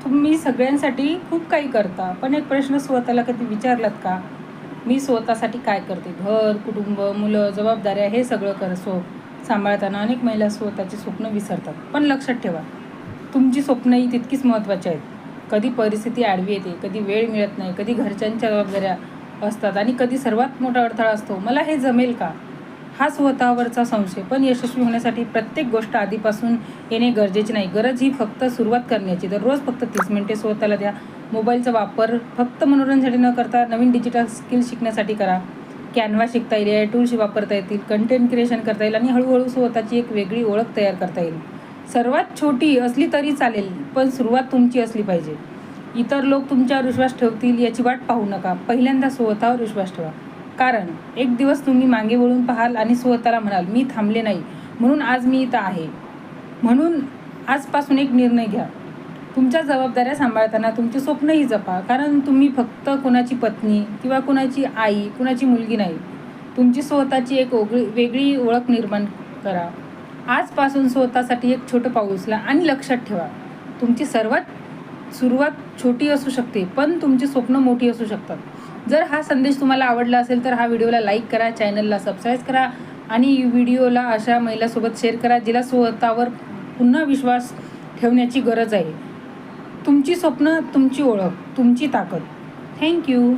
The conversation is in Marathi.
तुम्ही सगळ्यांसाठी खूप काही करता, पण एक प्रश्न स्वतःला कधी विचारलात का? मी स्वतःसाठी काय करते? घर, कुटुंब, मुलं, जबाबदाऱ्या हे सगळं सांभाळताना अनेक महिला स्वतःची स्वप्न विसरतात. पण लक्षात ठेवा, तुमची स्वप्नही तितकीच महत्त्वाची आहेत. कधी परिस्थिती आडवी येते, कधी वेळ मिळत नाही, कधी घरच्यांच्या जबाबदाऱ्या असतात आणि कधी सर्वात मोठा अडथळा असतो, मला हे जमेल का? हा स्वतःवरचा संशय. पण यशस्वी होण्यासाठी प्रत्येक गोष्ट आधीपासून येणे गरजेचे नाही. गरज ही फक्त सुरुवात करण्याची. दररोज फक्त 30 मिनिटे स्वतःला द्या. मोबाईलचा वापर फक्त मनोरंजनासाठी न करता नवीन डिजिटल स्किल शिकण्यासाठी करा. कॅनव्हा शिकता येईल, AI टूल्स वापरता येतील, कंटेंट क्रिएशन करता येईल आणि हळूहळू स्वतःची एक वेगळी ओळख तयार करता येईल. सर्वात छोटी असली तरी चालेल, पण सुरुवात तुमची असली पाहिजे. इतर लोक तुमच्यावर विश्वास ठेवतील याची वाट पाहू नका. पहिल्यांदा स्वतःवर विश्वास ठेवा. कारण एक दिवस तुम्ही मागे वळून पाहाल आणि स्वतःला म्हणाल, मी थांबले नाही म्हणून आज मी इथं आहे. म्हणून आजपासून एक निर्णय घ्या. तुमच्या जबाबदाऱ्या सांभाळताना तुमची स्वप्नही जपा. कारण तुम्ही फक्त कोणाची पत्नी किंवा कोणाची आई, कोणाची मुलगी नाही. तुमची स्वतःची एक वेगळी ओळख निर्माण करा. आजपासून स्वतःसाठी एक छोटं पाऊल उचला आणि लक्षात ठेवा, तुमची सुरुवात छोटी असू शकते, पण तुमची स्वप्न मोठी असू शकतात. जर हा संदेश तुम्हाला आवडला असेल तर हा व्हिडिओला लाईक करा, चॅनलला सबस्क्राईब करा आणि व्हिडिओला अशा महिलांसोबत शेअर करा जिला स्वतःवर पुन्हा विश्वास ठेवण्याची गरज आहे. तुमची स्वप्न, तुमची ओळख, तुमची ताकद. थँक्यू.